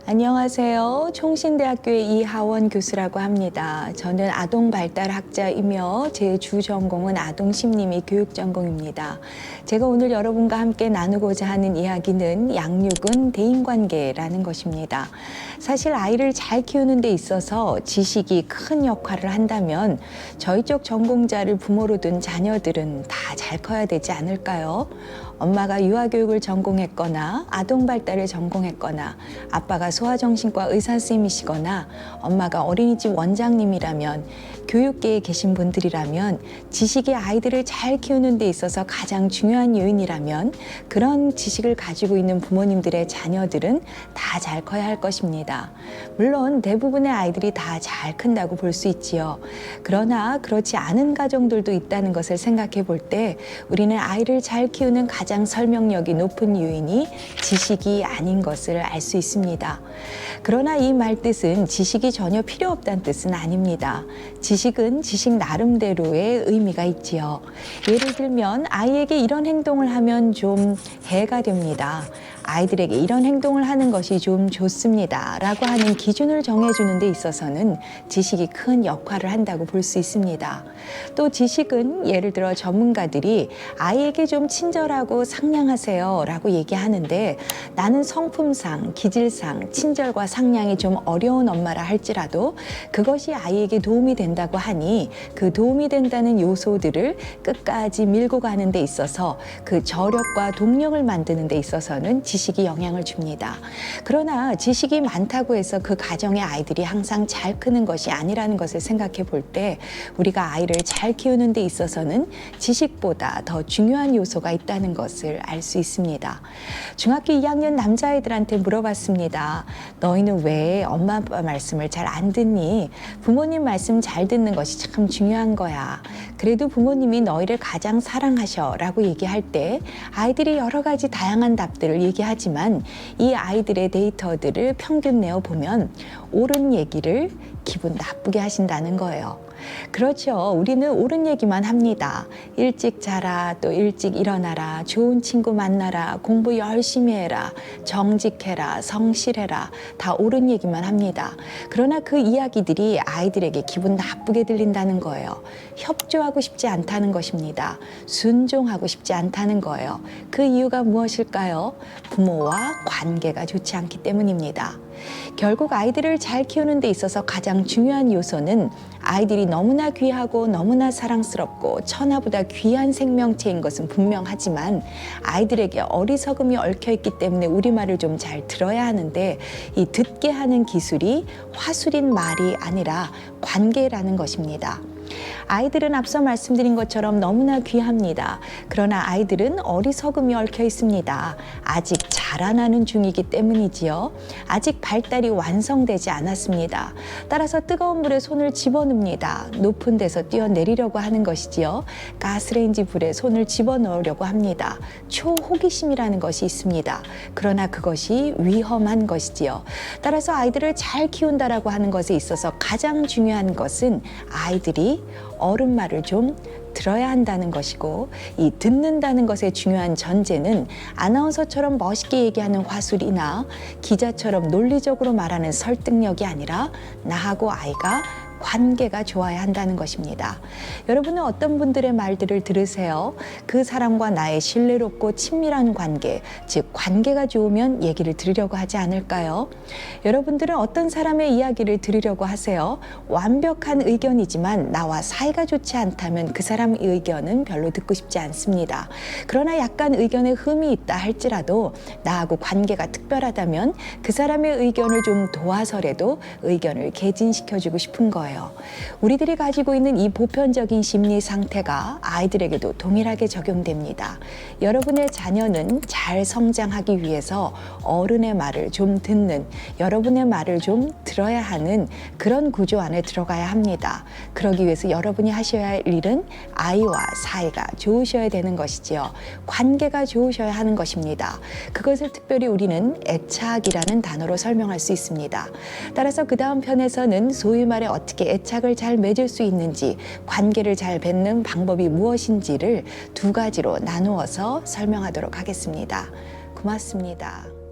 안녕하세요. 총신대학교의 이하원 교수라고 합니다. 저는 아동발달학자이며 제 주 전공은 아동심리미 교육전공입니다. 제가 오늘 여러분과 함께 나누고자 하는 이야기는 양육은 대인관계라는 것입니다. 사실 아이를 잘 키우는 데 있어서 지식이 큰 역할을 한다면 저희 쪽 전공자를 부모로 둔 자녀들은 다 잘 커야 되지 않을까요? 엄마가 유아교육을 전공했거나 아동발달을 전공했거나 아빠가 소아정신과 의사선생님이시거나 엄마가 어린이집 원장님이라면 교육계에 계신 분들이라면 지식이 아이들을 잘 키우는 데 있어서 가장 중요한 요인이라면 그런 지식을 가지고 있는 부모님들의 자녀들은 다 잘 커야 할 것입니다. 물론 대부분의 아이들이 다 잘 큰다고 볼 수 있지요. 그러나 그렇지 않은 가정들도 있다는 것을 생각해 볼 때 우리는 아이를 잘 키우는 가장 설명력이 높은 요인이 지식이 아닌 것을 알 수 있습니다. 그러나 이 말 뜻은 지식이 전혀 필요 없다는 뜻은 아닙니다. 지식은 지식 나름대로의 의미가 있지요. 예를 들면 아이에게 이런 행동을 하면 좀 해가 됩니다. 아이들에게 이런 행동을 하는 것이 좀 좋습니다 라고 하는 기준을 정해주는 데 있어서는 지식이 큰 역할을 한다고 볼 수 있습니다. 또 지식은 예를 들어 전문가들이 아이에게 좀 친절하고 상냥하세요 라고 얘기하는데 나는 성품상, 기질상, 친절과 상냥이 좀 어려운 엄마라 할지라도 그것이 아이에게 도움이 된다고 하니 그 도움이 된다는 요소들을 끝까지 밀고 가는 데 있어서 그 저력과 동력을 만드는 데 있어서는 지식이 영향을 줍니다. 그러나 지식이 많다고 해서 그 가정의 아이들이 항상 잘 크는 것이 아니라는 것을 생각해 볼 때 우리가 아이를 잘 키우는 데 있어서는 지식보다 더 중요한 요소가 있다는 것을 알 수 있습니다. 중학교 2학년 남자아이들한테 물어봤습니다. 너희는 왜 엄마 아빠 말씀을 잘 안 듣니? 부모님 말씀 잘 듣는 것이 참 중요한 거야. 그래도 부모님이 너희를 가장 사랑하셔 라고 얘기할 때 아이들이 여러 가지 다양한 답들을 얘기하지만 이 아이들의 데이터들을 평균 내어 보면 옳은 얘기를 기분 나쁘게 하신다는 거예요. 그렇죠. 우리는 옳은 얘기만 합니다. 일찍 자라, 또 일찍 일어나라, 좋은 친구 만나라, 공부 열심히 해라, 정직해라, 성실해라, 다 옳은 얘기만 합니다. 그러나 그 이야기들이 아이들에게 기분 나쁘게 들린다는 거예요. 협조하고 싶지 않다는 것입니다. 순종하고 싶지 않다는 거예요. 그 이유가 무엇일까요? 부모와 관계가 좋지 않기 때문입니다. 결국 아이들을 잘 키우는 데 있어서 가장 중요한 요소는 아이들이 너무나 귀하고 너무나 사랑스럽고 천하보다 귀한 생명체인 것은 분명하지만 아이들에게 어리석음이 얽혀있기 때문에 우리말을 좀 잘 들어야 하는데 이 듣게 하는 기술이 화술인 말이 아니라 관계라는 것입니다. 아이들은 앞서 말씀드린 것처럼 너무나 귀합니다. 그러나 아이들은 어리석음이 얽혀 있습니다. 아직 자라나는 중이기 때문이지요. 아직 발달이 완성되지 않았습니다. 따라서 뜨거운 물에 손을 집어넣습니다. 높은 데서 뛰어내리려고 하는 것이지요. 가스레인지 불에 손을 집어넣으려고 합니다. 초호기심이라는 것이 있습니다. 그러나 그것이 위험한 것이지요. 따라서 아이들을 잘 키운다라고 하는 것에 있어서 가장 중요한 것은 아이들이 어른 말을 좀 들어야 한다는 것이고 이 듣는다는 것의 중요한 전제는 아나운서처럼 멋있게 얘기하는 화술이나 기자처럼 논리적으로 말하는 설득력이 아니라 나하고 아이가 관계가 좋아야 한다는 것입니다. 여러분은 어떤 분들의 말들을 들으세요? 그 사람과 나의 신뢰롭고 친밀한 관계, 즉 관계가 좋으면 얘기를 들으려고 하지 않을까요? 여러분들은 어떤 사람의 이야기를 들으려고 하세요? 완벽한 의견이지만 나와 사이가 좋지 않다면 그 사람의 의견은 별로 듣고 싶지 않습니다. 그러나 약간 의견에 흠이 있다 할지라도 나하고 관계가 특별하다면 그 사람의 의견을 좀 도와서라도 의견을 개진시켜주고 싶은 거예요. 우리들이 가지고 있는 이 보편적인 심리 상태가 아이들에게도 동일하게 적용됩니다. 여러분의 자녀는 잘 성장하기 위해서 어른의 말을 좀 듣는, 여러분의 말을 좀 들어야 하는 그런 구조 안에 들어가야 합니다. 그러기 위해서 여러분이 하셔야 할 일은 아이와 사이가 좋으셔야 되는 것이지요. 관계가 좋으셔야 하는 것입니다. 그것을 특별히 우리는 애착이라는 단어로 설명할 수 있습니다. 따라서 그 다음 편에서는 소위 말해 어떻게 함께 애착을 잘 맺을 수 있는지, 관계를 잘 맺는 방법이 무엇인지를 두 가지로 나누어서 설명하도록 하겠습니다. 고맙습니다.